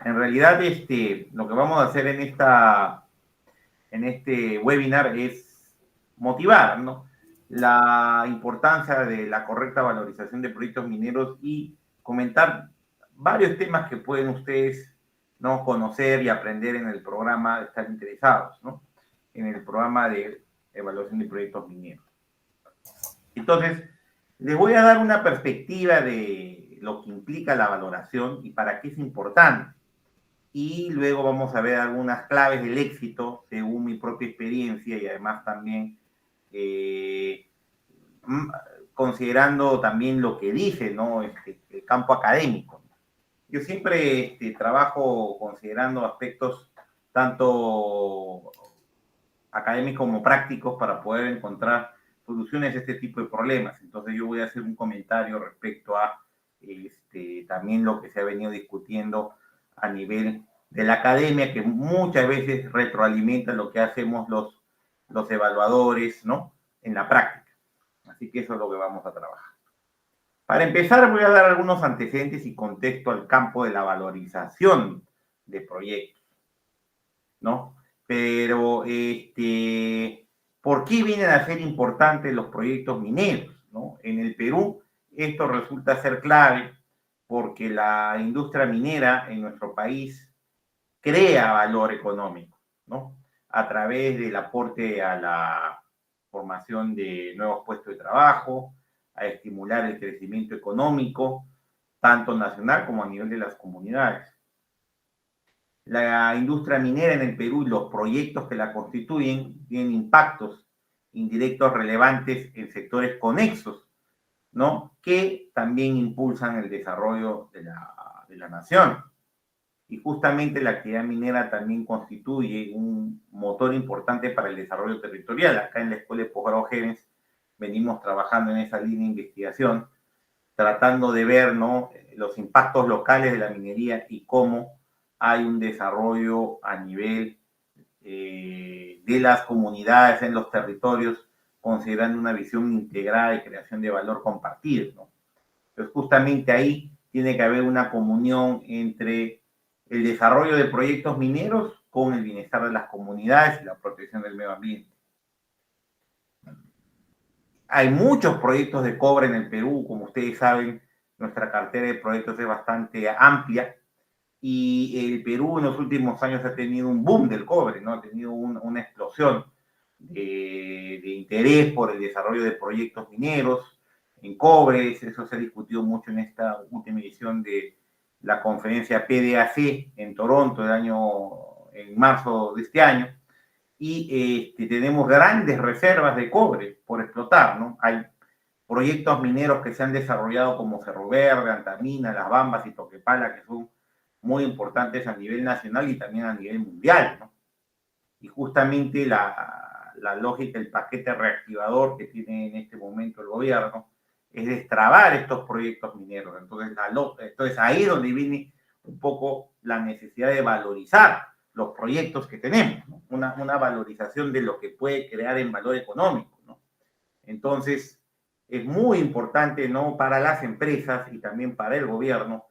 En realidad, lo que vamos a hacer en este webinar es motivar, ¿no?, la importancia de la correcta valorización de proyectos mineros y comentar varios temas que pueden ustedes, ¿no?, conocer y aprender en el programa, estar interesados, ¿no?, en el programa de evaluación de proyectos mineros. Entonces, les voy a dar una perspectiva de lo que implica la valoración y para qué es importante. Y luego vamos a ver algunas claves del éxito según mi propia experiencia y además también eh, considerando también lo que dice, ¿no?, el campo académico. Yo siempre trabajo considerando aspectos tanto académicos como prácticos para poder encontrar soluciones a este tipo de problemas. Entonces yo voy a hacer un comentario respecto a también lo que se ha venido discutiendo a nivel de la academia, que muchas veces retroalimenta lo que hacemos los evaluadores, ¿no?, en la práctica. Así que eso es lo que vamos a trabajar. Para empezar, voy a dar algunos antecedentes y contexto al campo de la valorización de proyectos, ¿no? Pero, ¿por qué vienen a ser importantes los proyectos mineros, ¿no? En el Perú, esto resulta ser clave porque la industria minera en nuestro país crea valor económico, ¿no?, a través del aporte a la formación de nuevos puestos de trabajo, a estimular el crecimiento económico, tanto nacional como a nivel de las comunidades. La industria minera en el Perú y los proyectos que la constituyen tienen impactos indirectos relevantes en sectores conexos, ¿no?, que también impulsan el desarrollo de la nación. Y justamente la actividad minera también constituye un motor importante para el desarrollo territorial. Acá en la Escuela de Posgrado Genes venimos trabajando en esa línea de investigación, tratando de ver, ¿no?, los impactos locales de la minería y cómo hay un desarrollo a nivel de las comunidades en los territorios, considerando una visión integrada de creación de valor compartido, ¿no? Entonces, justamente ahí tiene que haber una comunión entre el desarrollo de proyectos mineros con el bienestar de las comunidades y la protección del medio ambiente. Hay muchos proyectos de cobre en el Perú, como ustedes saben, nuestra cartera de proyectos es bastante amplia y el Perú en los últimos años ha tenido un boom del cobre, ¿no?, ha tenido una explosión de interés por el desarrollo de proyectos mineros en cobre. Eso se ha discutido mucho en esta última edición de la conferencia PDAC en Toronto en marzo de este año. Y tenemos grandes reservas de cobre por explotar, ¿no? Hay proyectos mineros que se han desarrollado como Cerro Verde, Antamina, Las Bambas y Toquepala, que son muy importantes a nivel nacional y también a nivel mundial, ¿no? Y justamente la lógica, el paquete reactivador que tiene en este momento el gobierno es destrabar estos proyectos mineros. Entonces ahí es donde viene un poco la necesidad de valorizar los proyectos que tenemos, ¿no? Una valorización de lo que puede crear en valor económico, ¿no? Entonces, es muy importante, ¿no?, para las empresas y también para el gobierno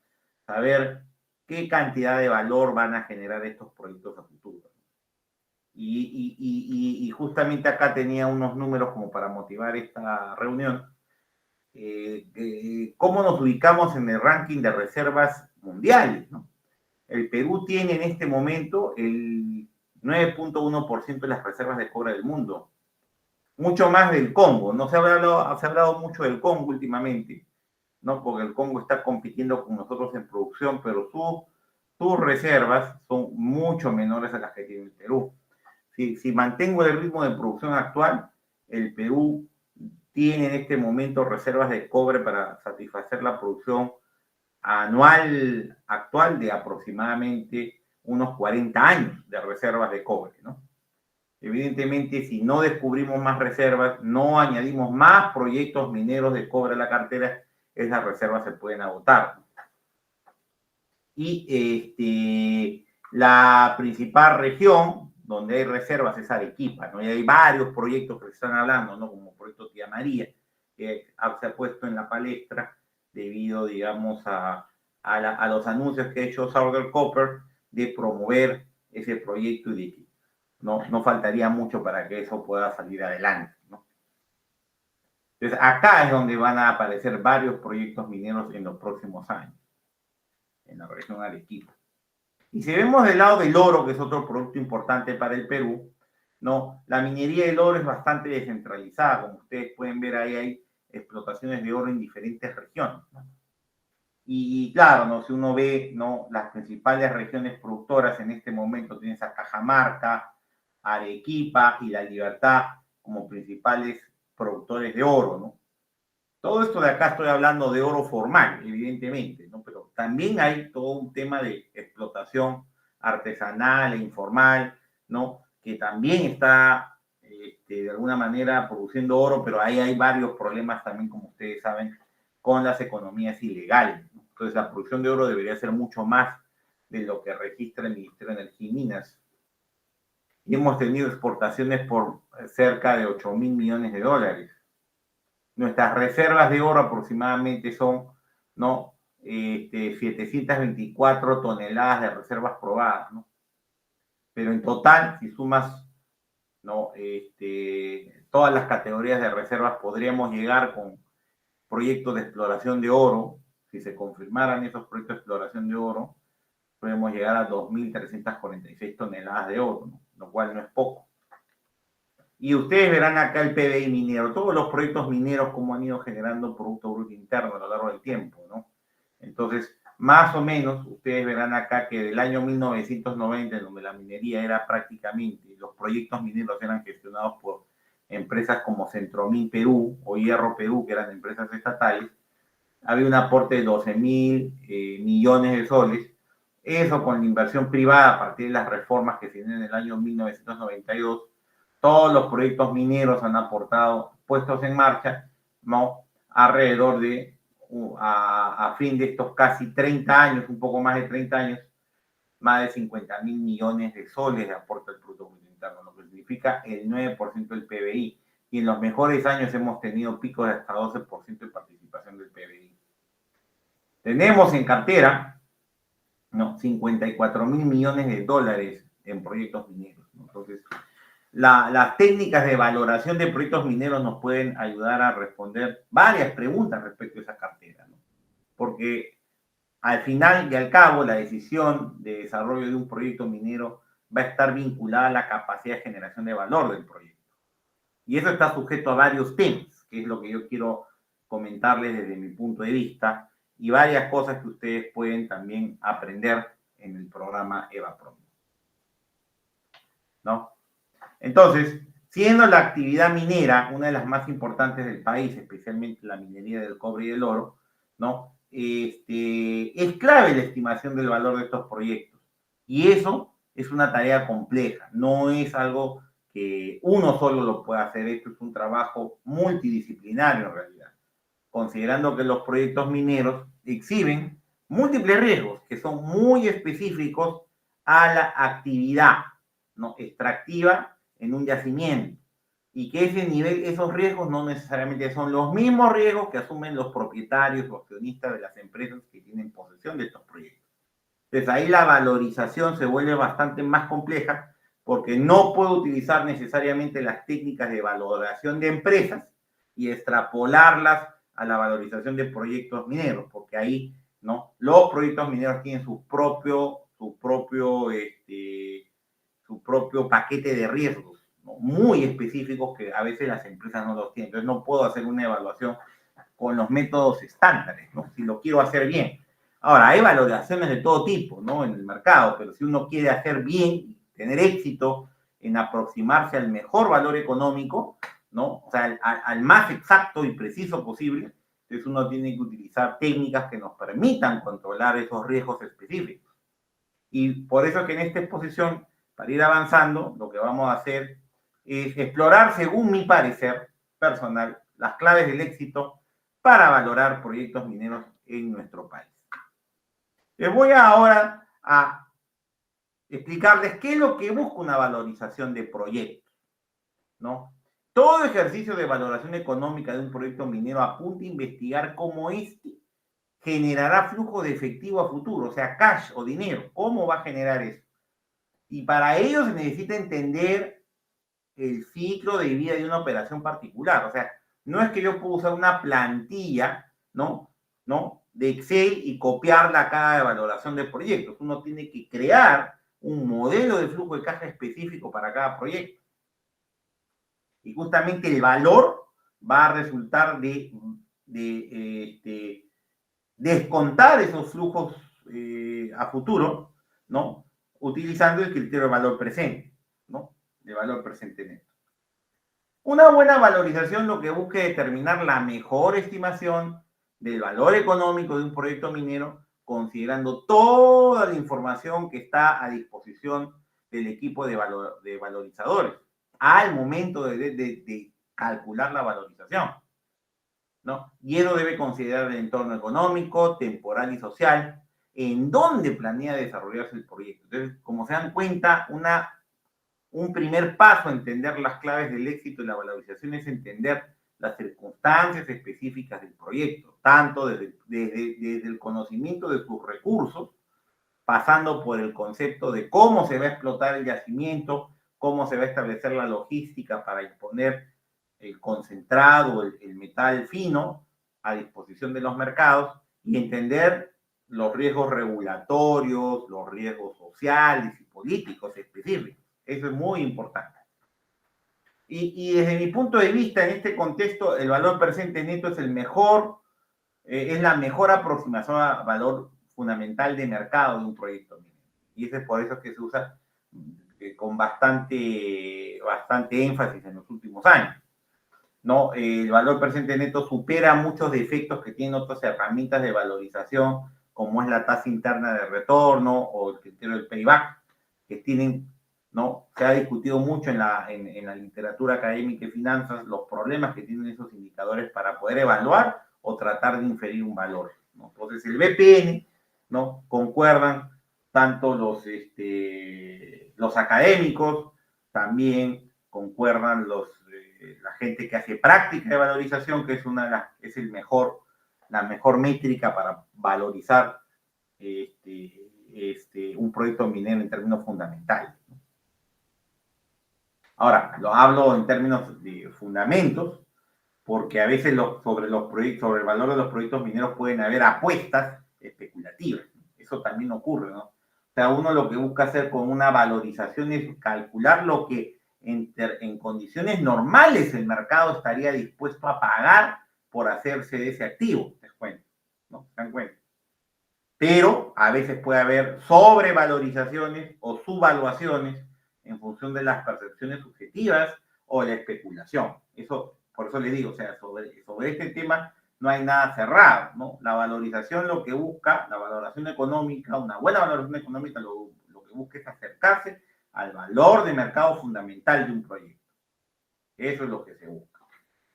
saber qué cantidad de valor van a generar estos proyectos a futuro. Y justamente acá tenía unos números como para motivar esta reunión. ¿Cómo nos ubicamos en el ranking de reservas mundiales, ¿no? El Perú tiene en este momento el 9.1% de las reservas de cobre del mundo. Mucho más del Congo. No se ha hablado mucho del Congo últimamente, ¿no?, porque el Congo está compitiendo con nosotros en producción, pero sus reservas son mucho menores a las que tiene el Perú. Si mantengo el ritmo de producción actual, el Perú tiene en este momento reservas de cobre para satisfacer la producción anual actual de aproximadamente unos 40 años de reservas de cobre, ¿no? Evidentemente, si no descubrimos más reservas, no añadimos más proyectos mineros de cobre a la cartera, esas reservas se pueden agotar. Y la principal región donde hay reservas es Arequipa, ¿no? Y hay varios proyectos que se están hablando, ¿no?, como el proyecto Tía María, que se ha puesto en la palestra debido, digamos, a a los anuncios que ha hecho Southern Copper de promover ese proyecto y de que no faltaría mucho para que eso pueda salir adelante, ¿no? Entonces, acá es donde van a aparecer varios proyectos mineros en los próximos años, en la región Arequipa. Y si vemos del lado del oro, que es otro producto importante para el Perú, ¿no? La minería del oro es bastante descentralizada. Como ustedes pueden ver, ahí hay explotaciones de oro en diferentes regiones, ¿no? Y claro, ¿no? Si uno ve, ¿no? Las principales regiones productoras en este momento tienes a Cajamarca, Arequipa y La Libertad como principales productores de oro, ¿no? Todo esto de acá estoy hablando de oro formal, evidentemente, ¿no? Pero también hay todo un tema de explotación artesanal e informal, ¿no? Que también está, de alguna manera, produciendo oro, pero ahí hay varios problemas también, como ustedes saben, con las economías ilegales, ¿no? Entonces, la producción de oro debería ser mucho más de lo que registra el Ministerio de Energía y Minas. Y hemos tenido exportaciones por cerca de 8.000 millones de dólares. Nuestras reservas de oro aproximadamente son, ¿no? 724 toneladas de reservas probadas, ¿no? Pero en total, si sumas, ¿no? Todas las categorías de reservas, podríamos llegar con proyectos de exploración de oro, si se confirmaran esos proyectos de exploración de oro, podemos llegar a 2.346 toneladas de oro, ¿no? Lo cual no es poco. Y ustedes verán acá el PBI minero, todos los proyectos mineros, cómo han ido generando Producto Bruto Interno a lo largo del tiempo, ¿no? Entonces, más o menos, ustedes verán acá que del año 1990, en donde la minería era prácticamente, los proyectos mineros eran gestionados por empresas como Centromin Perú o Hierro Perú, que eran empresas estatales, había un aporte de 12.000 millones de soles. Eso con la inversión privada a partir de las reformas que se dieron en el año 1992, todos los proyectos mineros han aportado, puestos en marcha, ¿no? Alrededor de, a fin de estos casi 30 años, un poco más de 30 años, más de 50.000 millones de soles de aporte al Producto Interno, lo que significa el 9% del PBI. Y en los mejores años hemos tenido picos de hasta 12% de participación del PBI. Tenemos en cartera, ¿no? 54.000 millones de dólares en proyectos mineros, ¿no? Entonces, las técnicas de valoración de proyectos mineros nos pueden ayudar a responder varias preguntas respecto a esa cartera, ¿no? Porque al final y al cabo, la decisión de desarrollo de un proyecto minero va a estar vinculada a la capacidad de generación de valor del proyecto. Y eso está sujeto a varios temas, que es lo que yo quiero comentarles desde mi punto de vista, y varias cosas que ustedes pueden también aprender en el programa EvaProm, ¿no? Entonces, siendo la actividad minera una de las más importantes del país, especialmente la minería del cobre y del oro, ¿no? Es clave la estimación del valor de estos proyectos. Y eso es una tarea compleja, no es algo que uno solo lo pueda hacer, esto es un trabajo multidisciplinario en realidad, considerando que los proyectos mineros exhiben múltiples riesgos que son muy específicos a la actividad, ¿no? Extractiva en un yacimiento, y que ese nivel, esos riesgos no necesariamente son los mismos riesgos que asumen los propietarios o accionistas de las empresas que tienen posesión de estos proyectos. Entonces ahí la valorización se vuelve bastante más compleja porque no puedo utilizar necesariamente las técnicas de valoración de empresas y extrapolarlas a la valorización de proyectos mineros, porque ahí, ¿no? Los proyectos mineros tienen su propio paquete de riesgos, ¿no? Muy específicos que a veces las empresas no los tienen. Entonces no puedo hacer una evaluación con los métodos estándares, ¿no? Si lo quiero hacer bien. Ahora, hay valoraciones de todo tipo, ¿no? En el mercado, pero si uno quiere hacer bien, tener éxito en aproximarse al mejor valor económico, ¿no? O sea, al más exacto y preciso posible, entonces uno tiene que utilizar técnicas que nos permitan controlar esos riesgos específicos. Y por eso que en esta exposición, para ir avanzando, lo que vamos a hacer es explorar, según mi parecer personal, las claves del éxito para valorar proyectos mineros en nuestro país. Les voy ahora a explicarles qué es lo que busca una valorización de proyectos, ¿no? Todo ejercicio de valoración económica de un proyecto minero apunta a investigar cómo este generará flujo de efectivo a futuro, o sea, cash o dinero. ¿Cómo va a generar eso? Y para ello se necesita entender el ciclo de vida de una operación particular. O sea, no es que yo pueda usar una plantilla, ¿no? De Excel y copiarla a cada valoración de proyectos. Uno tiene que crear un modelo de flujo de caja específico para cada proyecto. Y justamente el valor va a resultar de descontar esos flujos a futuro, ¿no? Utilizando el criterio de valor presente, ¿no? De valor presente neto. Una buena valorización lo que busca es determinar la mejor estimación del valor económico de un proyecto minero, considerando toda la información que está a disposición del equipo de valorizadores al momento de calcular la valorización, ¿no? Y eso debe considerar el entorno económico, temporal y social, en donde planea desarrollarse el proyecto. Entonces, como se dan cuenta, un primer paso a entender las claves del éxito y la valorización es entender las circunstancias específicas del proyecto, tanto desde el conocimiento de sus recursos, pasando por el concepto de cómo se va a explotar el yacimiento, cómo se va a establecer la logística para exponer el concentrado, el metal fino a disposición de los mercados y entender los riesgos regulatorios, los riesgos sociales y políticos específicos. Eso es muy importante. Y desde mi punto de vista, en este contexto, el valor presente neto es el mejor, es la mejor aproximación al valor fundamental de mercado de un proyecto. Y eso es por eso que se usa con bastante énfasis en los últimos años, ¿no? El valor presente neto supera muchos defectos que tienen otras herramientas de valorización, como es la tasa interna de retorno o el criterio del payback, que tienen, ¿no? Se ha discutido mucho en la literatura académica y finanzas los problemas que tienen esos indicadores para poder evaluar o tratar de inferir un valor, ¿no? Entonces, el BPN, ¿no? Concuerdan tanto los académicos, también concuerdan la gente que hace práctica de valorización, que es la mejor métrica para valorizar un proyecto minero en términos fundamentales. Ahora, lo hablo en términos de fundamentos, porque a veces sobre el valor de los proyectos mineros pueden haber apuestas especulativas. Eso también ocurre, ¿no? O sea, uno lo que busca hacer con una valorización es calcular lo que en condiciones normales el mercado estaría dispuesto a pagar por hacerse de ese activo. ¿Se dan cuenta? ¿No? ¿Se dan cuenta? Pero a veces puede haber sobrevalorizaciones o subvaluaciones en función de las percepciones subjetivas o la especulación. Por eso les digo, o sea, sobre este tema no hay nada cerrado, ¿no? La valorización lo que busca, la valoración económica, una buena valoración económica lo que busca es acercarse al valor de mercado fundamental de un proyecto. Eso es lo que se busca,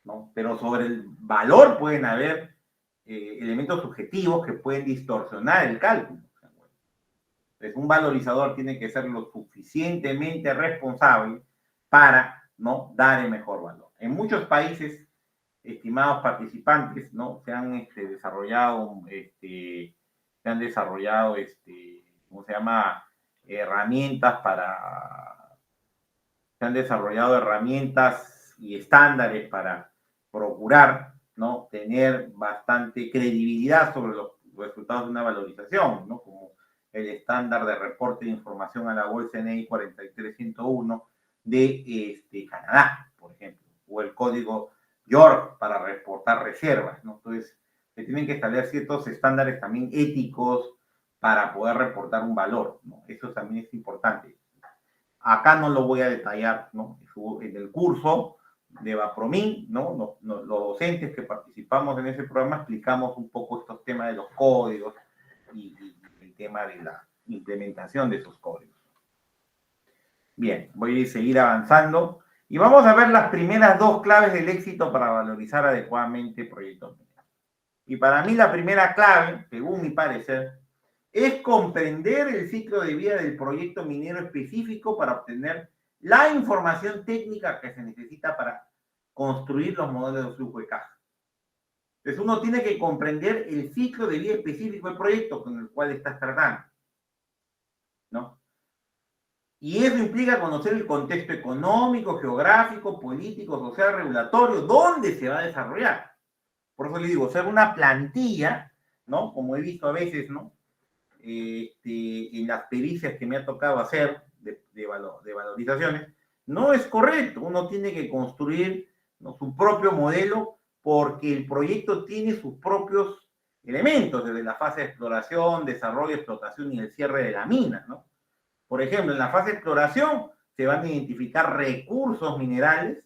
¿no? Pero sobre el valor pueden haber elementos subjetivos que pueden distorsionar el cálculo. Entonces, un valorizador tiene que ser lo suficientemente responsable para, ¿no?, dar el mejor valor. En muchos países, estimados participantes, ¿no?, se han desarrollado, ¿cómo se llama? Se han desarrollado herramientas y estándares para procurar, ¿no?, tener bastante credibilidad sobre los resultados de una valorización, ¿no?, como el estándar de reporte de información a la bolsa NI 43101 de Canadá, por ejemplo, o el código York para reportar reservas, ¿no? Entonces, se tienen que establecer ciertos estándares también éticos para poder reportar un valor, ¿no? Eso también es importante. Acá no lo voy a detallar, ¿no? En el curso de Bapromin, ¿no? Los docentes que participamos en ese programa explicamos un poco estos temas de los códigos y el tema de la implementación de esos códigos. Bien, voy a seguir avanzando y vamos a ver las primeras dos claves del éxito para valorizar adecuadamente proyectos mineros. Y para mí la primera clave, según mi parecer, es comprender el ciclo de vida del proyecto minero específico para obtener la información técnica que se necesita para construir los modelos de flujo de caja. Entonces uno tiene que comprender el ciclo de vida específico del proyecto con el cual estás tratando, ¿no? Y eso implica conocer el contexto económico, geográfico, político, social, regulatorio, dónde se va a desarrollar. Por eso le digo, ser una plantilla, ¿no? Como he visto a veces, ¿no? En las pericias que me ha tocado hacer de valorizaciones, no es correcto. Uno tiene que construir, ¿no?, su propio modelo porque el proyecto tiene sus propios elementos, desde la fase de exploración, desarrollo, explotación y el cierre de la mina, ¿no? Por ejemplo, en la fase de exploración se van a identificar recursos minerales,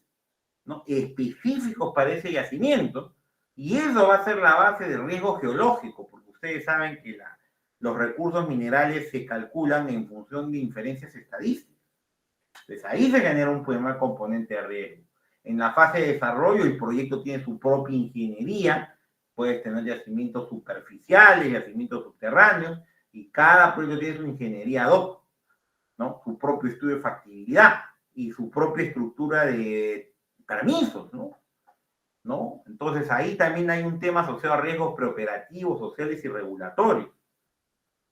¿no?, específicos para ese yacimiento, y eso va a ser la base del riesgo geológico, porque ustedes saben que los recursos minerales se calculan en función de inferencias estadísticas. Entonces ahí se genera un primer componente de riesgo. En la fase de desarrollo el proyecto tiene su propia ingeniería, puedes tener yacimientos superficiales, yacimientos subterráneos, y cada proyecto tiene su ingeniería ad hoc, ¿no? Su propio estudio de factibilidad y su propia estructura de permisos, ¿no? Entonces ahí también hay un tema asociado a riesgos preoperativos, sociales y regulatorios.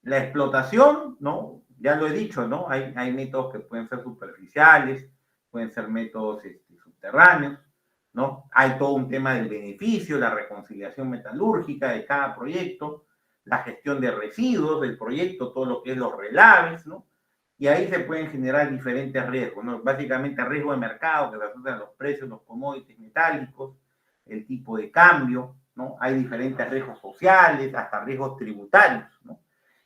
La explotación, ¿no? Ya lo he dicho, ¿no? Hay métodos que pueden ser superficiales, pueden ser métodos subterráneos, ¿no? Hay todo un tema del beneficio, la reconciliación metalúrgica de cada proyecto, la gestión de residuos del proyecto, todo lo que es los relaves, ¿no? Y ahí se pueden generar diferentes riesgos, ¿no? Básicamente riesgo de mercado, que se asocian a los precios, los commodities metálicos, el tipo de cambio, ¿no? Hay diferentes riesgos sociales, hasta riesgos tributarios, ¿no?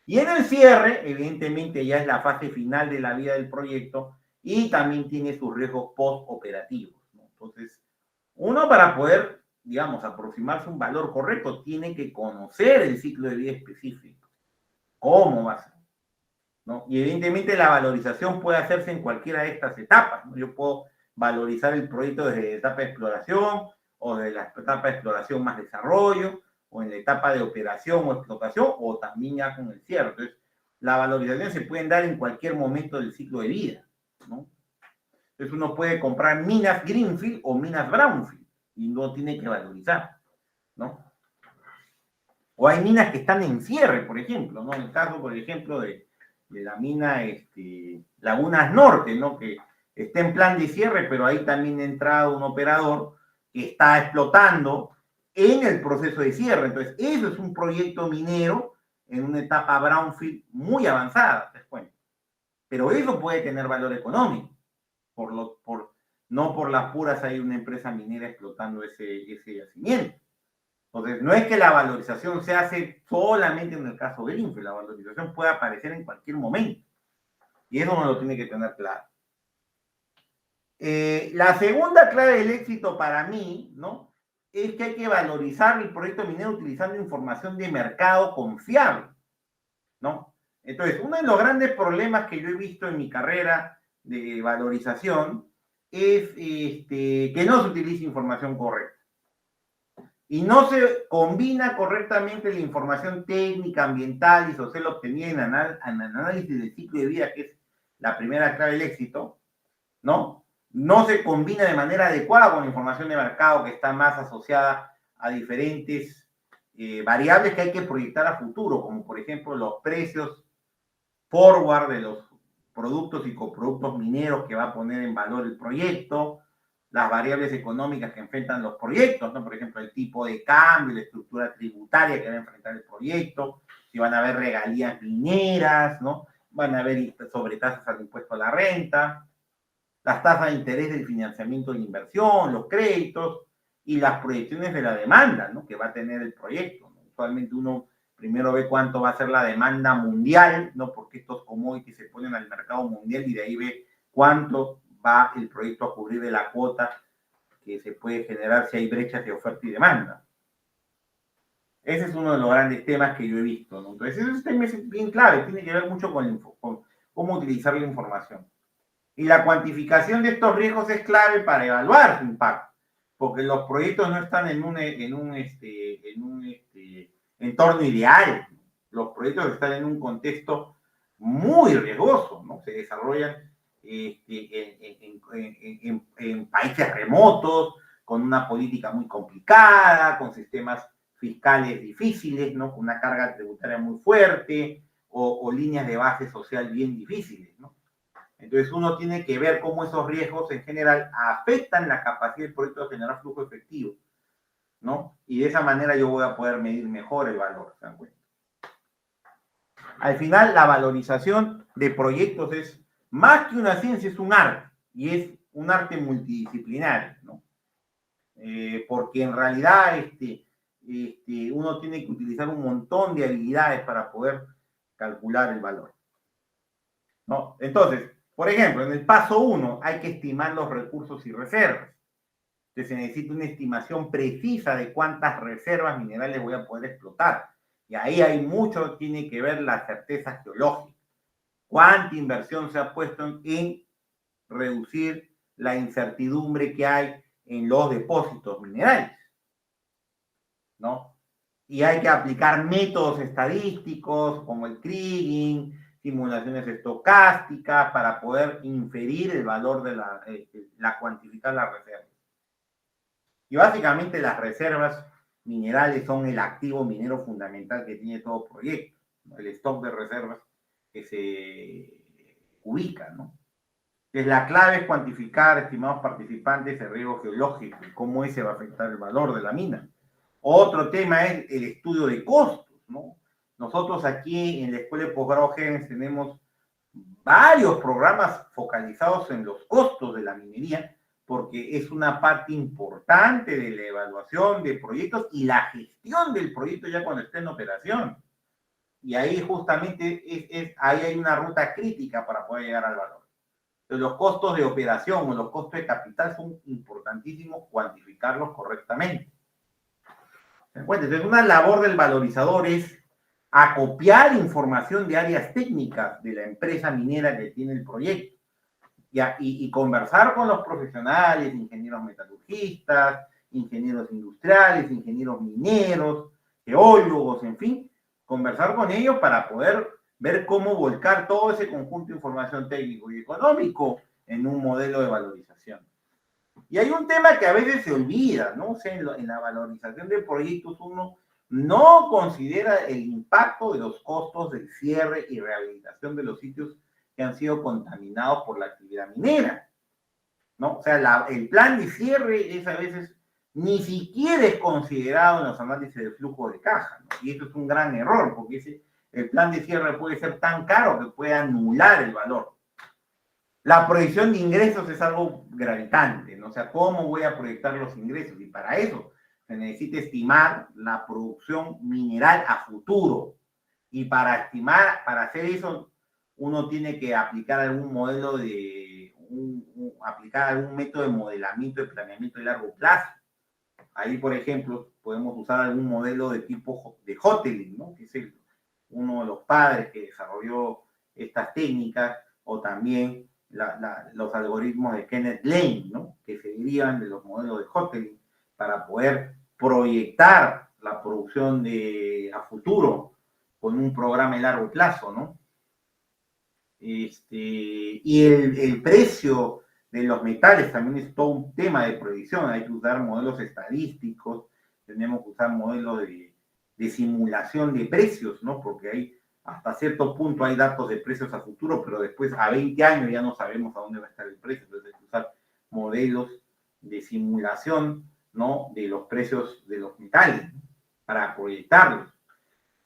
Y en el cierre, evidentemente ya es la fase final de la vida del proyecto y también tiene sus riesgos post-operativos, ¿no? Entonces, uno para poder, digamos, aproximarse a un valor correcto, tiene que conocer el ciclo de vida específico, cómo va a ser, ¿no? Y evidentemente la valorización puede hacerse en cualquiera de estas etapas, ¿no? Yo puedo valorizar el proyecto desde la etapa de exploración o de la etapa de exploración más desarrollo, o en la etapa de operación o explotación, o también ya con el cierre. Entonces, la valorización se pueden dar en cualquier momento del ciclo de vida, ¿no? Entonces, uno puede comprar minas Greenfield o minas Brownfield y no tiene que valorizar, ¿no? O hay minas que están en cierre, por ejemplo, ¿no? En el caso, por ejemplo, de la mina Lagunas Norte, ¿no? Que está en plan de cierre, pero ahí también ha entrado un operador que está explotando en el proceso de cierre. Entonces, eso es un proyecto minero en una etapa brownfield muy avanzada, te cuento. Pero eso puede tener valor económico, no por las puras hay una empresa minera explotando ese yacimiento. Entonces, no es que la valorización se hace solamente en el caso de Greenfield, la valorización puede aparecer en cualquier momento. Y eso uno lo tiene que tener claro. La segunda clave del éxito para mí, ¿no?, es que hay que valorizar el proyecto minero utilizando información de mercado confiable, ¿no? Entonces, uno de los grandes problemas que yo he visto en mi carrera de valorización es que no se utiliza información correcta. Y no se combina correctamente la información técnica, ambiental y social obtenida en análisis del ciclo de vida, que es la primera clave del éxito, ¿no? No se combina de manera adecuada con la información de mercado que está más asociada a diferentes variables que hay que proyectar a futuro, como por ejemplo los precios forward de los productos y coproductos mineros que va a poner en valor el proyecto, las variables económicas que enfrentan los proyectos, ¿no? Por ejemplo, el tipo de cambio, la estructura tributaria que va a enfrentar el proyecto, si van a haber regalías mineras, ¿no? Van a haber sobretasas al impuesto a la renta, las tasas de interés del financiamiento de inversión, los créditos y las proyecciones de la demanda, ¿no?, que va a tener el proyecto, ¿no? Usualmente uno primero ve cuánto va a ser la demanda mundial, ¿no?, porque estos commodities se ponen al mercado mundial y de ahí ve cuánto va el proyecto a cubrir de la cuota que se puede generar si hay brechas de oferta y demanda. Ese es uno de los grandes temas que yo he visto, ¿no? Entonces, ese tema es bien clave, tiene que ver mucho con cómo utilizar la información. Y la cuantificación de estos riesgos es clave para evaluar su impacto, porque los proyectos no están en un entorno ideal. Los proyectos están en un contexto muy riesgoso, ¿no? Se desarrollan en países remotos, con una política muy complicada, con sistemas fiscales difíciles, ¿no? Con una carga tributaria muy fuerte o líneas de base social bien difíciles, ¿no? Entonces uno tiene que ver cómo esos riesgos en general afectan la capacidad del proyecto de generar flujo efectivo, ¿no? Y de esa manera yo voy a poder medir mejor el valor, ¿se dan cuenta? Al final, la valorización de proyectos es más que una ciencia, es un arte, y es un arte multidisciplinario, ¿no? Porque en realidad uno tiene que utilizar un montón de habilidades para poder calcular el valor, ¿no? Entonces, por ejemplo, en el paso 1 hay que estimar los recursos y reservas. Entonces se necesita una estimación precisa de cuántas reservas minerales voy a poder explotar. Y ahí hay mucho, tiene que ver la certeza geológica. ¿Cuánta inversión se ha puesto en reducir la incertidumbre que hay en los depósitos minerales? ¿No? Y hay que aplicar métodos estadísticos como el kriging, simulaciones estocásticas para poder inferir el valor de cuantificar las reservas. Y básicamente las reservas minerales son el activo minero fundamental que tiene todo proyecto, ¿no? El stock de reservas que se ubica, ¿no? Entonces, la clave es cuantificar, estimados participantes, el riesgo geológico y cómo ese va a afectar el valor de la mina. Otro tema es el estudio de costos, ¿no? Nosotros aquí en la Escuela de Posgrado Génesis tenemos varios programas focalizados en los costos de la minería, porque es una parte importante de la evaluación de proyectos y la gestión del proyecto ya cuando esté en operación. Y ahí justamente ahí hay una ruta crítica para poder llegar al valor. Entonces, los costos de operación o los costos de capital son importantísimos cuantificarlos correctamente. Entonces, una labor del valorizador es acopiar información de áreas técnicas de la empresa minera que tiene el proyecto y conversar con los profesionales, ingenieros metalurgistas, ingenieros industriales, ingenieros mineros, geólogos, en fin, conversar con ellos para poder ver cómo volcar todo ese conjunto de información técnico y económico en un modelo de valorización. Y hay un tema que a veces se olvida, ¿no? O sea, en la valorización de proyectos uno no considera el impacto de los costos del cierre y rehabilitación de los sitios que han sido contaminados por la actividad minera, ¿no? O sea, el plan de cierre es a veces ni siquiera es considerado en los análisis de flujo de caja, ¿no? Y eso es un gran error, porque el plan de cierre puede ser tan caro que puede anular el valor. La proyección de ingresos es algo gravitante, ¿no? O sea, ¿cómo voy a proyectar los ingresos? Y para eso se necesita estimar la producción mineral a futuro. Y para hacer eso, uno tiene que aplicar algún modelo aplicar algún método de modelamiento de planeamiento de largo plazo. Ahí, por ejemplo, podemos usar algún modelo de tipo de Hotelling, ¿no? Que es uno de los padres que desarrolló estas técnicas, o también los algoritmos de Kenneth Lane, ¿no? Que se derivan de los modelos de Hotelling para poder proyectar la producción a futuro con un programa de largo plazo, ¿no? Y el precio de los metales también es todo un tema de proyección. Hay que usar modelos estadísticos, tenemos que usar modelos de simulación de precios, ¿no? Porque hasta cierto punto hay datos de precios a futuro, pero después a 20 años ya no sabemos a dónde va a estar el precio. Entonces hay que usar modelos de simulación, ¿no? De los precios de los metales, ¿no? Para proyectarlos.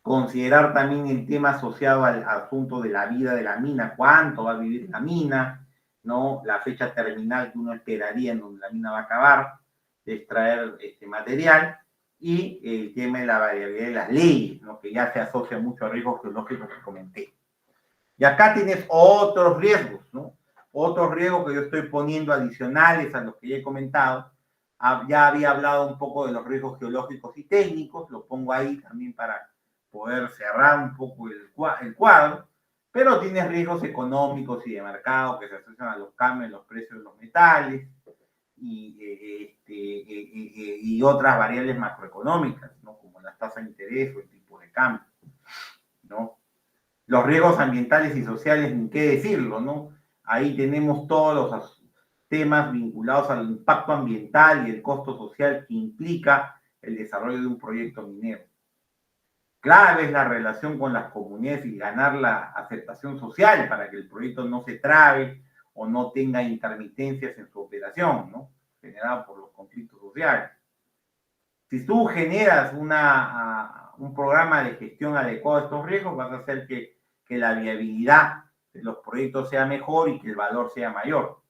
Considerar también el tema asociado al asunto de la vida de la mina, cuánto va a vivir la mina, ¿no? La fecha terminal que uno esperaría en donde la mina va a acabar de extraer este material, y el tema de la variabilidad de las leyes, ¿no? Que ya se asocia mucho a riesgos geológicos que comenté. Y acá tienes otros riesgos, ¿no? Otros riesgos que yo estoy poniendo adicionales a los que ya he comentado. Ya había hablado un poco de los riesgos geológicos y técnicos, lo pongo ahí también para poder cerrar un poco el cuadro, pero tienes riesgos económicos y de mercado que se asocian a los cambios en los precios de los metales y otras variables macroeconómicas, ¿no? Como las tasas de interés o el tipo de cambio, ¿no? Los riesgos ambientales y sociales, ni qué decirlo, ¿no? Ahí tenemos todos los temas vinculados al impacto ambiental y el costo social que implica el desarrollo de un proyecto minero. Clave es la relación con las comunidades y ganar la aceptación social para que el proyecto no se trabe o no tenga intermitencias en su operación, ¿no? Generado por los conflictos sociales. Si tú generas un programa de gestión adecuado de estos riesgos, vas a hacer que la viabilidad de los proyectos sea mejor y que el valor sea mayor.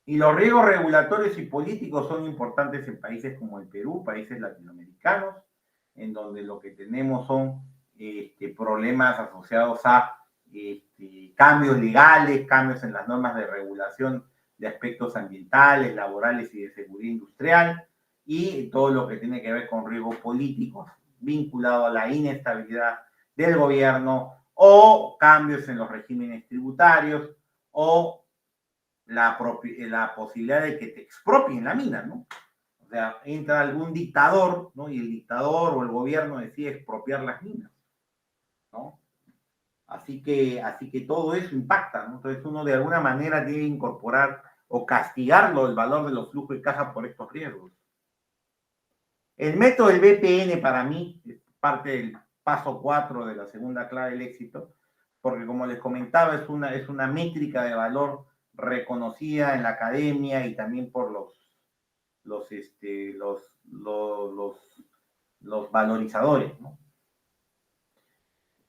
Y los riesgos regulatorios y políticos son importantes en países como el Perú, países latinoamericanos, en donde lo que tenemos son problemas asociados a cambios legales, cambios en las normas de regulación de aspectos ambientales, laborales y de seguridad industrial, y todo lo que tiene que ver con riesgos políticos vinculado a la inestabilidad del gobierno o cambios en los regímenes tributarios o la posibilidad de que te expropien la mina, ¿no? O sea, entra algún dictador, ¿no? Y el dictador o el gobierno decide expropiar las minas, ¿no? Así que todo eso impacta, ¿no? Entonces uno de alguna manera debe incorporar o castigarlo el valor de los flujos de caja por estos riesgos. El método del BPN para mí es parte del paso 4 de la segunda clave del éxito, porque como les comentaba, es una métrica de valor reconocida en la academia y también por los valorizadores, ¿no?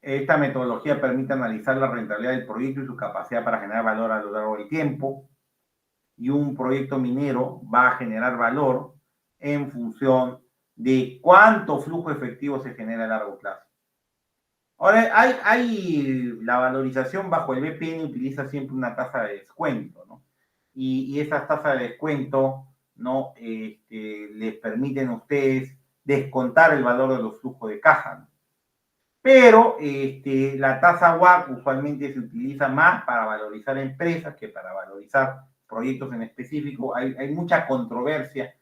Esta metodología permite analizar la rentabilidad del proyecto y su capacidad para generar valor a lo largo del tiempo. Y un proyecto minero va a generar valor en función de cuánto flujo efectivo se genera a largo plazo. Ahora, hay la valorización bajo el BPN utiliza siempre una tasa de descuento, ¿no? Y esas tasas de descuento, ¿no? Les permiten a ustedes descontar el valor de los flujos de caja, ¿no? Pero la tasa WACC usualmente se utiliza más para valorizar empresas que para valorizar proyectos en específico. Hay mucha controversia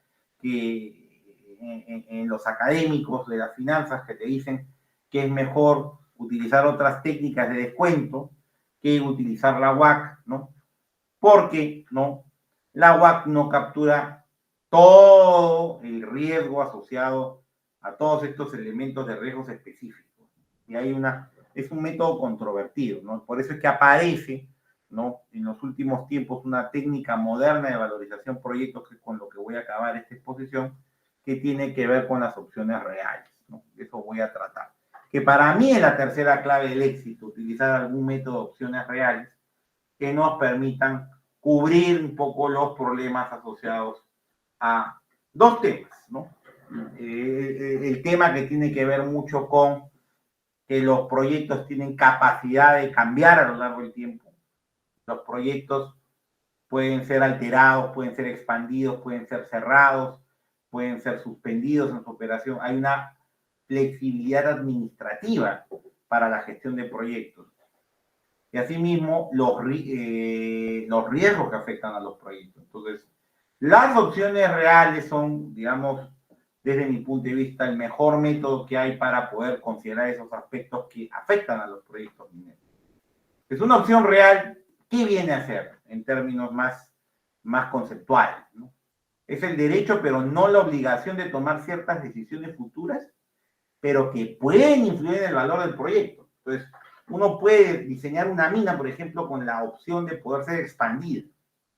en los académicos de las finanzas que te dicen que es mejor utilizar otras técnicas de descuento que utilizar la WACC, ¿no? Porque, ¿no? La WACC no captura todo el riesgo asociado a todos estos elementos de riesgos específicos. Y es un método controvertido, ¿no? Por eso es que aparece, ¿no? En los últimos tiempos una técnica moderna de valorización de proyectos, que es con lo que voy a acabar esta exposición, que tiene que ver con las opciones reales, ¿no? De eso voy a tratar. Que para mí es la tercera clave del éxito, utilizar algún método de opciones reales que nos permitan cubrir un poco los problemas asociados a dos temas, ¿no? El tema que tiene que ver mucho con que los proyectos tienen capacidad de cambiar a lo largo del tiempo. Los proyectos pueden ser alterados, pueden ser expandidos, pueden ser cerrados, pueden ser suspendidos en su operación. Hay una flexibilidad administrativa para la gestión de proyectos. Y asimismo, los riesgos que afectan a los proyectos. Entonces, las opciones reales son, digamos, desde mi punto de vista, el mejor método que hay para poder considerar esos aspectos que afectan a los proyectos mineros. Es una opción real, ¿qué viene a hacer en términos más conceptuales, ¿no? Es el derecho, pero no la obligación de tomar ciertas decisiones futuras, pero que pueden influir en el valor del proyecto. Entonces, uno puede diseñar una mina, por ejemplo, con la opción de poder ser expandida,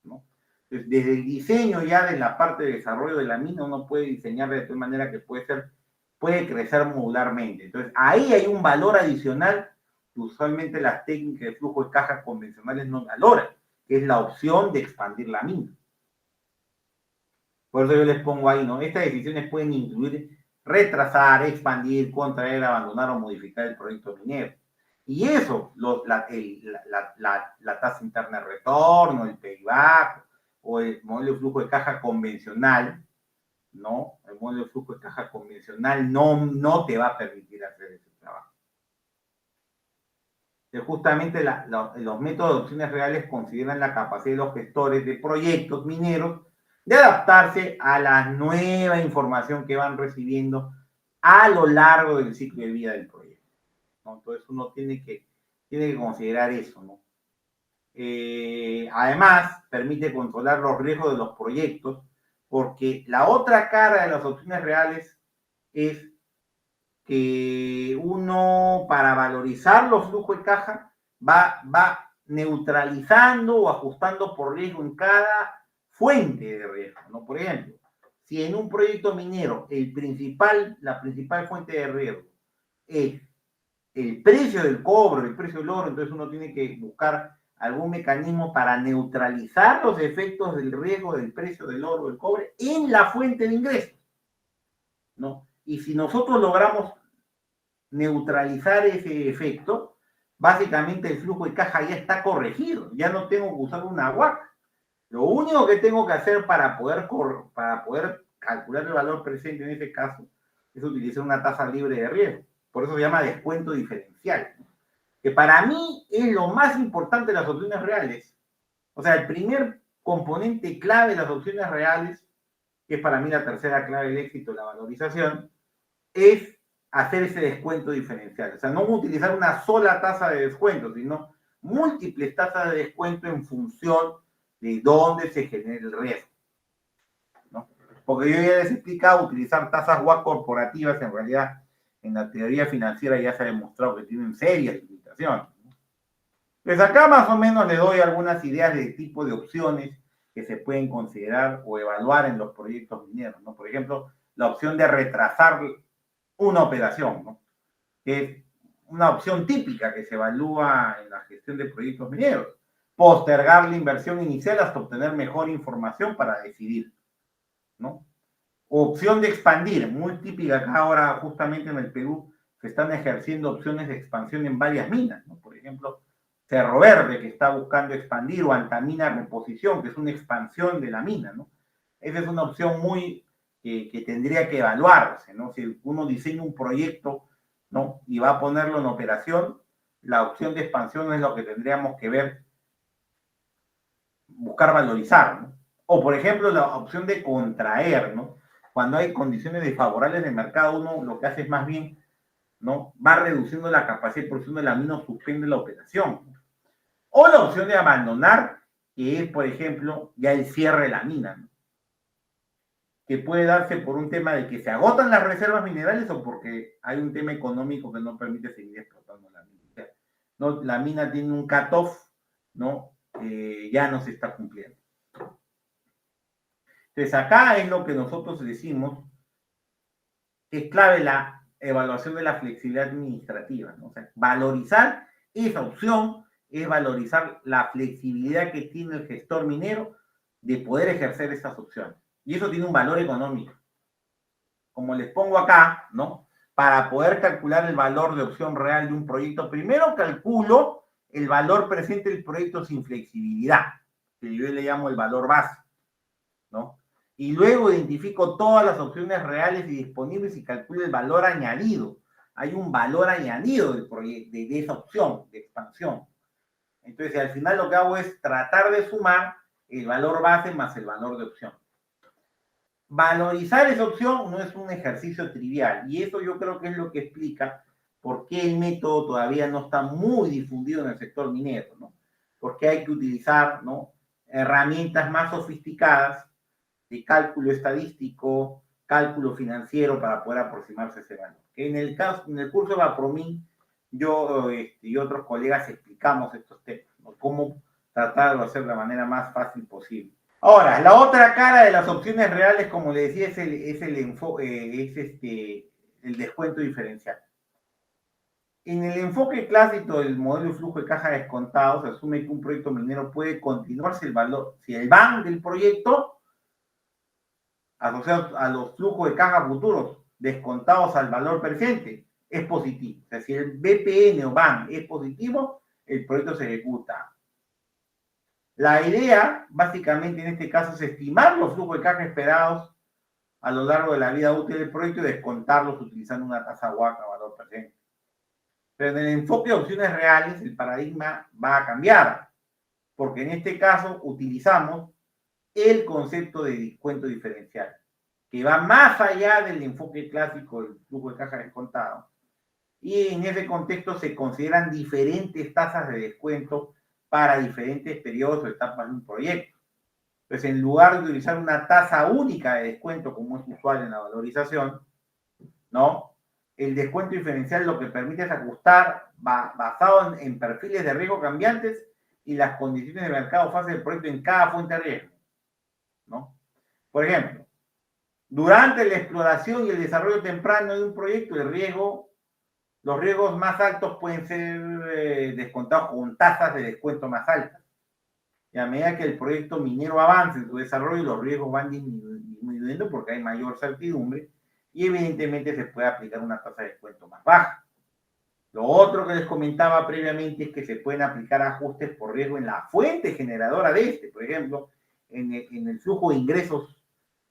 ¿no? Entonces, desde el diseño ya de la parte de desarrollo de la mina, uno puede diseñar de tal manera que puede crecer modularmente. Entonces, ahí hay un valor adicional que usualmente las técnicas de flujo de caja convencionales no valoran, que es la opción de expandir la mina. Por eso yo les pongo ahí, ¿no? Estas decisiones pueden incluir retrasar, expandir, contraer, abandonar o modificar el proyecto minero. Y eso, la tasa interna de retorno, el payback o el modelo de flujo de caja convencional, ¿no? El modelo de flujo de caja convencional no te va a permitir hacer ese trabajo. Justamente los métodos de opciones reales consideran la capacidad de los gestores de proyectos mineros de adaptarse a la nueva información que van recibiendo a lo largo del ciclo de vida del proyecto, ¿no? Entonces uno tiene que considerar eso, ¿no? Además, permite controlar los riesgos de los proyectos, porque la otra cara de las opciones reales es que uno, para valorizar los flujos de caja, va neutralizando o ajustando por riesgo en cada fuente de riesgo, ¿no? Por ejemplo, si en un proyecto minero la principal fuente de riesgo es el precio del cobre, el precio del oro, entonces uno tiene que buscar algún mecanismo para neutralizar los efectos del riesgo del precio del oro o del cobre en la fuente de ingresos, ¿no? Y si nosotros logramos neutralizar ese efecto, básicamente el flujo de caja ya está corregido, ya no tengo que usar una WACC. Lo único que tengo que hacer para poder calcular el valor presente en este caso es utilizar una tasa libre de riesgo. Por eso se llama descuento diferencial, que para mí es lo más importante de las opciones reales. O sea, el primer componente clave de las opciones reales, que es para mí la tercera clave del éxito, la valorización, es hacer ese descuento diferencial. O sea, no utilizar una sola tasa de descuento, sino múltiples tasas de descuento en función de dónde se genera el riesgo, ¿no? Porque yo ya les he explicado, utilizar tasas WACC corporativas en realidad en la teoría financiera ya se ha demostrado que tienen serias limitaciones. Pues acá más o menos le doy algunas ideas de tipo de opciones que se pueden considerar o evaluar en los proyectos mineros, ¿no? Por ejemplo, la opción de retrasar una operación, ¿no? Que es una opción típica que se evalúa en la gestión de proyectos mineros. Postergar la inversión inicial hasta obtener mejor información para decidir, ¿no? Opción de expandir, muy típica acá ahora justamente en el Perú, se están ejerciendo opciones de expansión en varias minas, ¿no? Por ejemplo, Cerro Verde, que está buscando expandir, o Antamina Reposición, que es una expansión de la mina, ¿no? Esa es una opción muy que tendría que evaluarse, ¿no? Si uno diseña un proyecto, ¿no? Y va a ponerlo en operación, la opción de expansión es lo que tendríamos que ver, buscar valorizar, ¿no? O, por ejemplo, la opción de contraer, ¿no? Cuando hay condiciones desfavorables de mercado, uno lo que hace es más bien, ¿no? Va reduciendo la capacidad de producción de la mina o suspende la operación, ¿no? O la opción de abandonar, que es, por ejemplo, ya el cierre de la mina, ¿no? Que puede darse por un tema de que se agotan las reservas minerales o porque hay un tema económico que no permite seguir explotando la mina. O sea, ¿no? La mina tiene un cut-off, ¿no? Ya no se está cumpliendo. Entonces, acá es lo que nosotros decimos que es clave la evaluación de la flexibilidad administrativa, ¿no? O sea, valorizar esa opción es valorizar la flexibilidad que tiene el gestor minero de poder ejercer estas opciones. Y eso tiene un valor económico. Como les pongo acá, ¿no? Para poder calcular el valor de opción real de un proyecto, primero calculo el valor presente del proyecto sin flexibilidad, que yo le llamo el valor base, ¿no? Y luego identifico todas las opciones reales y disponibles y calculo el valor añadido. Hay un valor añadido del proyecto, de esa opción de expansión. Entonces, al final lo que hago es tratar de sumar el valor base más el valor de opción. Valorizar esa opción no es un ejercicio trivial, y eso yo creo que es lo que explica por qué el método todavía no está muy difundido en el sector minero, ¿no? Porque hay que utilizar, ¿no? Herramientas más sofisticadas de cálculo estadístico, cálculo financiero para poder aproximarse a ese valor. En el curso de Bapromin, yo y otros colegas explicamos estos temas, ¿no? Cómo tratar de hacer de la manera más fácil posible. Ahora, la otra cara de las opciones reales, como le decía, el descuento diferencial. En el enfoque clásico del modelo de flujo de caja descontado, se asume que un proyecto minero puede continuar si el BAN del proyecto, asociado a los flujos de caja futuros descontados al valor presente, es positivo. O sea, si el BPN o BAN es positivo, el proyecto se ejecuta. La idea, básicamente en este caso, es estimar los flujos de caja esperados a lo largo de la vida útil del proyecto y descontarlos utilizando una tasa WACC a valor presente. Pero en el enfoque de opciones reales, el paradigma va a cambiar, porque en este caso utilizamos el concepto de descuento diferencial, que va más allá del enfoque clásico del flujo de caja descontado. Y en ese contexto se consideran diferentes tasas de descuento para diferentes periodos o etapas de un proyecto. Entonces, en lugar de utilizar una tasa única de descuento, como es usual en la valorización, ¿no? El descuento diferencial lo que permite es ajustar basado en perfiles de riesgo cambiantes y las condiciones de mercado fase del proyecto en cada fuente de riesgo, ¿no? Por ejemplo, durante la exploración y el desarrollo temprano de un proyecto, los riesgos más altos pueden ser descontados con tasas de descuento más altas. Y a medida que el proyecto minero avance en su desarrollo, los riesgos van disminuyendo porque hay mayor certidumbre y evidentemente se puede aplicar una tasa de descuento más baja. Lo otro que les comentaba previamente es que se pueden aplicar ajustes por riesgo en la fuente generadora de este, por ejemplo, en el flujo de ingresos,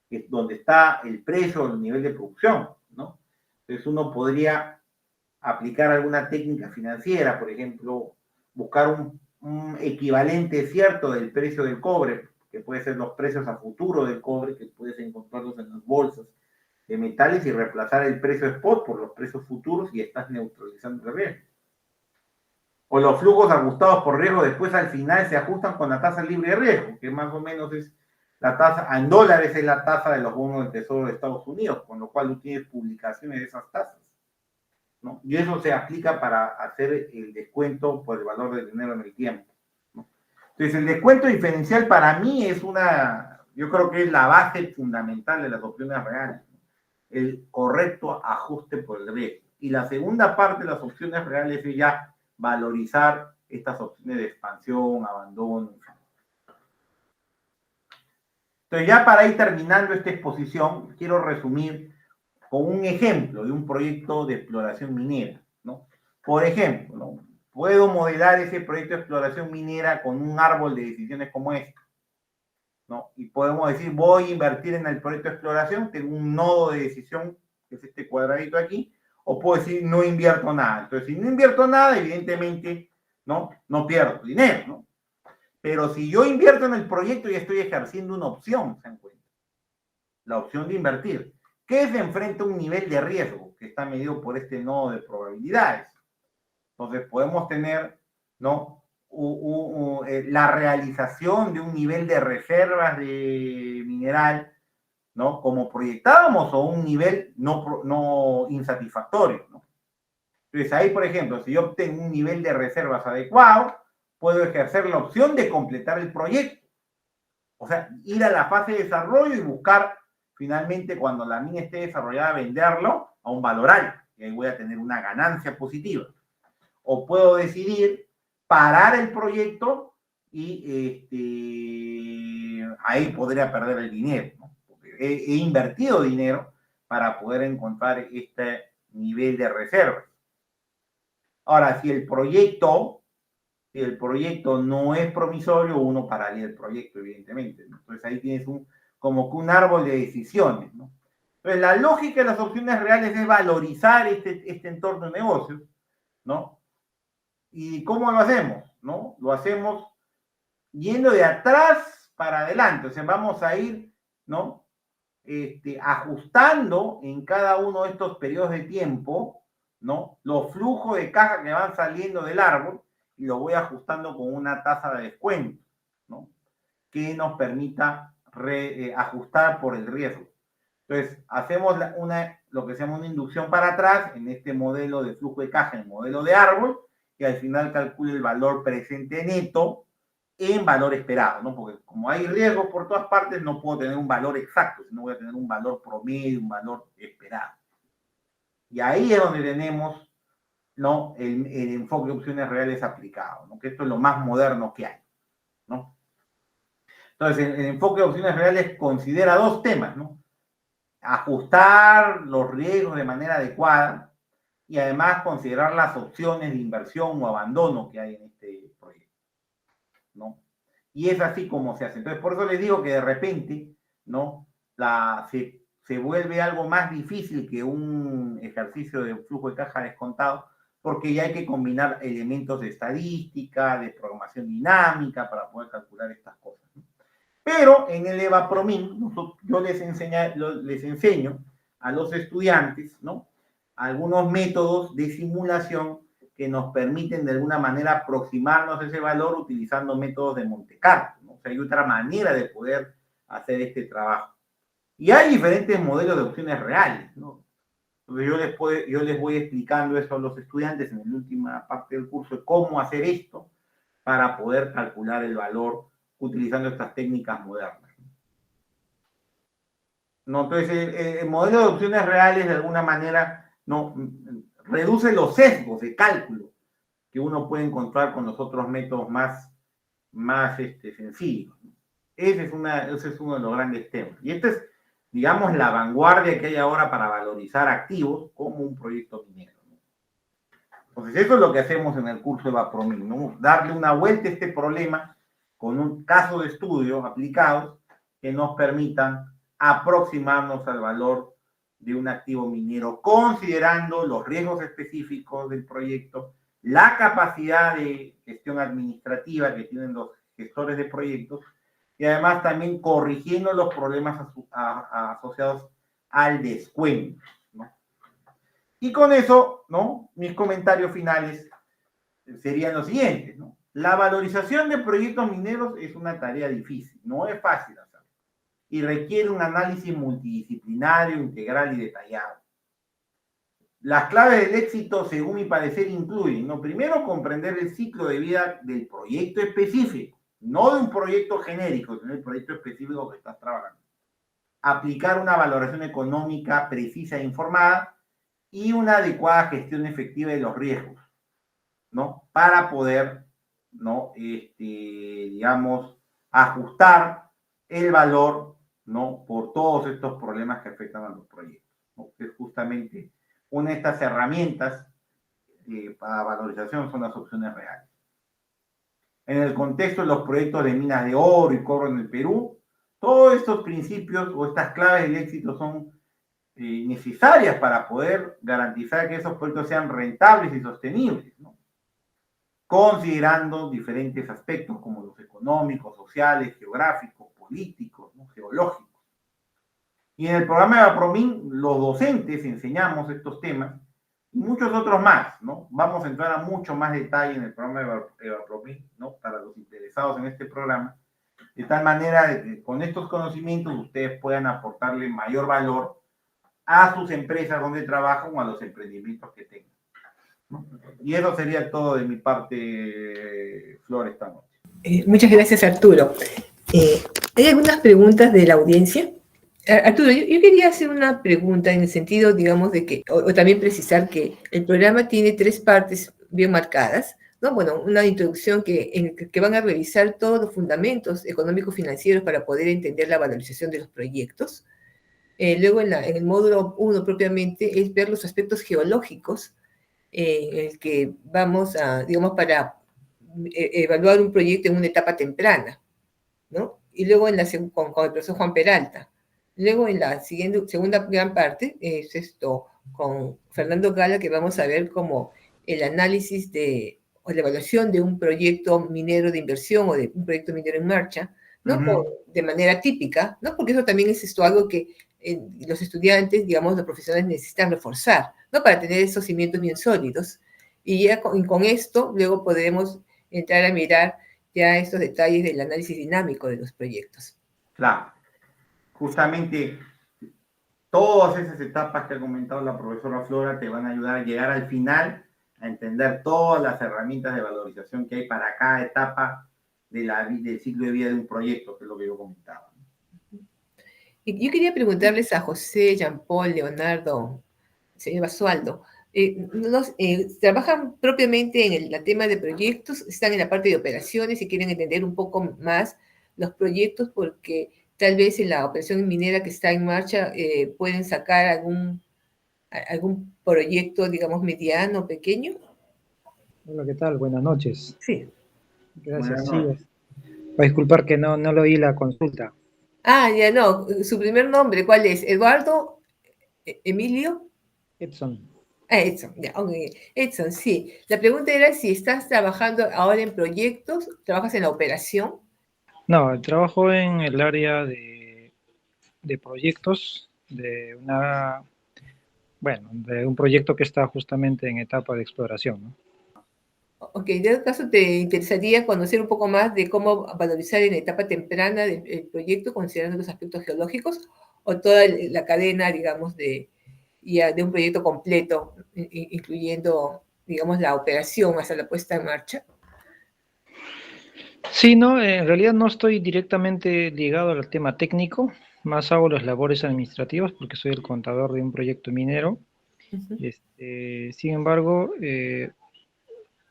que es donde está el precio o el nivel de producción, ¿no? Entonces uno podría aplicar alguna técnica financiera, por ejemplo, buscar un equivalente cierto del precio del cobre, que puede ser los precios a futuro del cobre, que puedes encontrarlos en las bolsas de metales, y reemplazar el precio spot por los precios futuros y estás neutralizando el riesgo. O los flujos ajustados por riesgo después al final se ajustan con la tasa libre de riesgo, que más o menos es la tasa, en dólares es la tasa de los bonos del Tesoro de Estados Unidos, con lo cual tú tienes publicaciones de esas tasas, ¿no? Y eso se aplica para hacer el descuento por el valor del dinero en el tiempo, ¿no? Entonces, el descuento diferencial para mí es yo creo que es la base fundamental de las opciones reales, ¿no? El correcto ajuste por el riesgo. Y la segunda parte de las opciones reales es ya valorizar estas opciones de expansión, abandono. Entonces, ya para ir terminando esta exposición, quiero resumir con un ejemplo de un proyecto de exploración minera, ¿no? Por ejemplo, ¿no? Puedo modelar ese proyecto de exploración minera con un árbol de decisiones como este, ¿no? Y podemos decir, voy a invertir en el proyecto de exploración, tengo un nodo de decisión, que es este cuadradito aquí, o puedo decir, no invierto nada. Entonces, si no invierto nada, evidentemente, no pierdo dinero, ¿no? Pero si yo invierto en el proyecto, ya estoy ejerciendo una opción, ¿se dan cuenta? La opción de invertir, que se enfrenta a un nivel de riesgo que está medido por este nodo de probabilidades. Entonces, podemos tener, ¿no? La realización de un nivel de reservas de mineral, ¿no? Como proyectábamos, o un nivel no insatisfactorio, ¿no? Entonces, ahí, por ejemplo, si yo obtengo un nivel de reservas adecuado, puedo ejercer la opción de completar el proyecto. O sea, ir a la fase de desarrollo y buscar, finalmente, cuando la mina esté desarrollada, venderlo a un valor alto. Y ahí voy a tener una ganancia positiva. O puedo decidir parar el proyecto y ahí podría perder el dinero, ¿no? Porque he invertido dinero para poder encontrar este nivel de reservas. Ahora, si el proyecto no es promisorio, uno pararía el proyecto, evidentemente, ¿no? Entonces ahí tienes como que un árbol de decisiones, ¿no? Entonces la lógica de las opciones reales es valorizar este entorno de negocios, ¿no? ¿Y cómo lo hacemos? ¿No? Lo hacemos yendo de atrás para adelante. O sea, vamos a ir, ¿no? Ajustando en cada uno de estos periodos de tiempo, ¿no? Los flujos de caja que van saliendo del árbol, y lo voy ajustando con una tasa de descuento, ¿no? Que nos permita ajustar por el riesgo. Entonces, hacemos lo que se llama una inducción para atrás en este modelo de flujo de caja, en el modelo de árbol, y al final calcula el valor presente neto en valor esperado, ¿no? Porque como hay riesgos por todas partes, no puedo tener un valor exacto, sino voy a tener un valor promedio, un valor esperado. Y ahí es donde tenemos, ¿no? el enfoque de opciones reales aplicado, ¿no? Que esto es lo más moderno que hay, ¿no? Entonces, el enfoque de opciones reales considera dos temas, ¿no? Ajustar los riesgos de manera adecuada y además considerar las opciones de inversión o abandono que hay en este proyecto, ¿no? Y es así como se hace. Entonces, por eso les digo que de repente, ¿no? Se vuelve algo más difícil que un ejercicio de flujo de caja descontado, porque ya hay que combinar elementos de estadística, de programación dinámica para poder calcular estas cosas, ¿no? Pero en el EVAPROMIN, yo les enseño a los estudiantes, ¿no? Algunos métodos de simulación que nos permiten de alguna manera aproximarnos a ese valor utilizando métodos de Monte Carlo, ¿no? O sea, hay otra manera de poder hacer este trabajo. Y hay diferentes modelos de opciones reales, ¿no? Entonces yo les voy explicando eso a los estudiantes en la última parte del curso, de cómo hacer esto para poder calcular el valor utilizando estas técnicas modernas. ¿No? Entonces, el modelo de opciones reales de alguna manera no reduce los sesgos de cálculo que uno puede encontrar con los otros métodos más sencillos. Ese es uno de los grandes temas. Y esta es, digamos, la vanguardia que hay ahora para valorizar activos como un proyecto minero, ¿no? Entonces, eso es lo que hacemos en el curso de Evapromin, ¿no? Darle una vuelta a este problema con un caso de estudio aplicados que nos permitan aproximarnos al valor de un activo minero, considerando los riesgos específicos del proyecto, la capacidad de gestión administrativa que tienen los gestores de proyectos y además también corrigiendo los problemas asociados al descuento, ¿no? Y con eso, ¿no? Mis comentarios finales serían los siguientes, ¿no? La valorización de proyectos mineros es una tarea difícil, no es fácil hacerlo, y requiere un análisis multidisciplinario, integral y detallado. Las claves del éxito, según mi parecer, incluyen, ¿no? Primero, comprender el ciclo de vida del proyecto específico, no de un proyecto genérico, sino del proyecto específico que estás trabajando. Aplicar una valoración económica precisa e informada y una adecuada gestión efectiva de los riesgos, ¿no? Para poder, ¿no? Digamos, ajustar el valor, ¿no? Por todos estos problemas que afectan a los proyectos, ¿no? Que es justamente una de estas herramientas para valorización son las opciones reales. En el contexto de los proyectos de minas de oro y cobre en el Perú, todos estos principios o estas claves del éxito son necesarias para poder garantizar que esos proyectos sean rentables y sostenibles, ¿no? Considerando diferentes aspectos como los económicos, sociales, geográficos, políticos, ¿no? Geológicos. Y en el programa de Evapromin, los docentes enseñamos estos temas y muchos otros más, ¿no? Vamos a entrar a mucho más detalle en el programa de Evapromin, ¿no? Para los interesados en este programa, de tal manera de que con estos conocimientos ustedes puedan aportarle mayor valor a sus empresas donde trabajan o a los emprendimientos que tengan, ¿no? Y eso sería todo de mi parte, Flor, esta noche. Muchas gracias, Arturo. ¿Hay algunas preguntas de la audiencia? Arturo, yo quería hacer una pregunta en el sentido, digamos, de que, o también precisar que el programa tiene 3 partes bien marcadas, ¿no? Bueno, una introducción que van a revisar todos los fundamentos económicos financieros para poder entender la valorización de los proyectos. Luego, en el módulo 1 propiamente, es ver los aspectos geológicos en el que vamos a, digamos, para evaluar un proyecto en una etapa temprana, ¿no? Y luego con el profesor Juan Peralta. Luego en la segunda gran parte es esto con Fernando Gala, que vamos a ver como el análisis o la evaluación de un proyecto minero de inversión o de un proyecto minero en marcha, ¿no? De manera típica, ¿no? Porque eso también es algo que los estudiantes, digamos, los profesionales necesitan reforzar, ¿no? Para tener esos cimientos bien sólidos. Y ya con esto luego podremos entrar a mirar ya estos detalles del análisis dinámico de los proyectos. Claro. Justamente todas esas etapas que ha comentado la profesora Flora te van a ayudar a llegar al final a entender todas las herramientas de valorización que hay para cada etapa del ciclo de vida de un proyecto, que es lo que yo comentaba. Yo quería preguntarles a José, Jean-Paul, Leonardo, señor Basualdo, ¿trabajan propiamente en el tema de proyectos? ¿Están en la parte de operaciones y quieren entender un poco más los proyectos? Porque tal vez en la operación minera que está en marcha pueden sacar algún proyecto, digamos, mediano, pequeño. Hola, ¿qué tal? Buenas noches. Sí. Gracias. Sí, voy a disculpar que no le oí la consulta. Ah, ya no. ¿Su primer nombre cuál es? ¿Eduardo? ¿Emilio? Edson. Ah, Edson, ya, okay. Edson, sí. La pregunta era si estás trabajando ahora en proyectos, ¿trabajas en la operación? No, trabajo en el área de proyectos de un proyecto que está justamente en etapa de exploración, ¿no? Ok, en todo caso, ¿te interesaría conocer un poco más de cómo valorizar en etapa temprana del proyecto, considerando los aspectos geológicos, o toda la cadena, digamos, de un proyecto completo, incluyendo, digamos, la operación hasta la puesta en marcha? Sí, no, en realidad no estoy directamente ligado al tema técnico, más hago las labores administrativas porque soy el contador de un proyecto minero. Ujú, Sin embargo,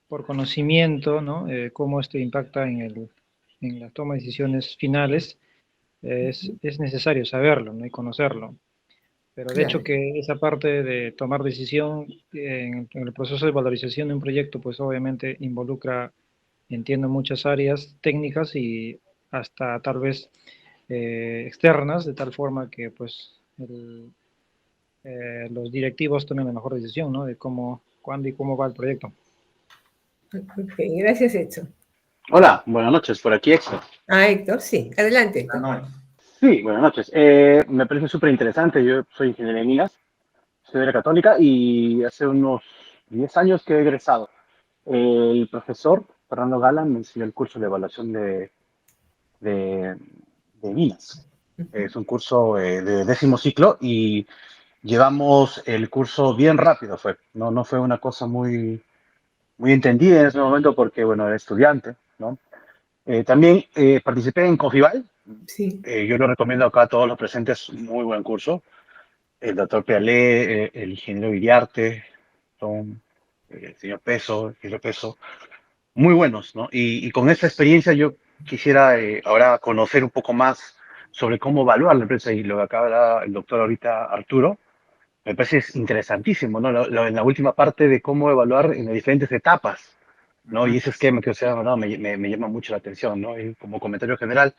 por conocimiento, ¿no? Cómo esto impacta en la toma de decisiones finales, ujú. es necesario saberlo, ¿no? Y conocerlo. Pero de hecho Claro, que esa parte de tomar decisión en el proceso de valorización de un proyecto, pues obviamente involucra, entiendo, muchas áreas técnicas y hasta tal vez externas, de tal forma que pues los directivos tomen la mejor decisión, ¿no? De cómo, cuándo y cómo va el proyecto. ok, gracias, Edson. Hola, buenas noches, por aquí Héctor. Ah, Héctor, sí, adelante, Héctor. No, Sí, buenas noches. Me parece súper interesante. Yo soy ingeniero de minas, soy de la Católica y hace unos 10 años que he egresado. El profesor Fernando Gala me enseñó el curso de evaluación de, de minas. Ujú. Es un curso de 10º ciclo y llevamos el curso bien rápido. No fue una cosa muy entendida en ese momento porque, bueno, era estudiante, ¿no? También participé en Cofival. Sí, Yo lo recomiendo acá a todos los presentes, muy buen curso. El doctor Pealé, el ingeniero Iriarte, son el señor Peso, el ingeniero Peso, muy buenos, ¿no? Y con esa experiencia yo quisiera ahora conocer un poco más sobre cómo evaluar la empresa y lo que acaba el doctor ahorita Arturo, me parece es interesantísimo, ¿no? En la última parte de cómo evaluar en las diferentes etapas, ¿no? Y ujú. ese esquema que o sea, ¿no? me llama mucho la atención, ¿no? Y como comentario general,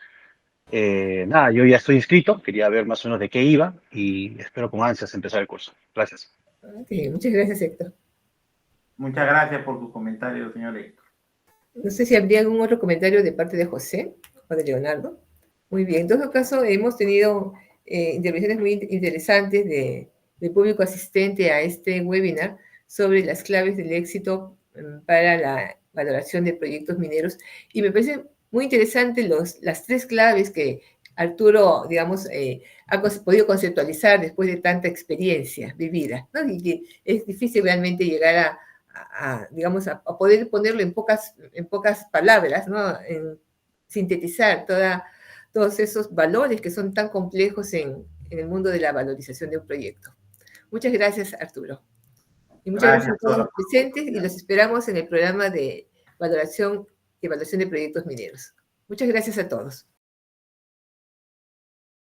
nada, yo ya estoy inscrito, quería ver más o menos de qué iba y espero con ansias empezar el curso. Gracias. ok, muchas gracias, Héctor. Muchas gracias por tus comentarios, señor Héctor. No sé si habría algún otro comentario de parte de José o de Leonardo. Muy bien, en todo caso, hemos tenido intervenciones muy interesantes del público asistente a este webinar sobre las claves del éxito para la valoración de proyectos mineros. Y me parece muy interesante las tres claves que Arturo, digamos, ha podido conceptualizar después de tanta experiencia vivida, ¿no? Y que es difícil realmente llegar digamos, a poder ponerlo en pocas palabras, ¿no? En sintetizar todos esos valores que son tan complejos en el mundo de la valorización de un proyecto. Muchas gracias, Arturo. Y muchas gracias Gracias a a todos todos los presentes y los esperamos en el programa de valoración y evaluación de proyectos mineros. Muchas gracias a todos.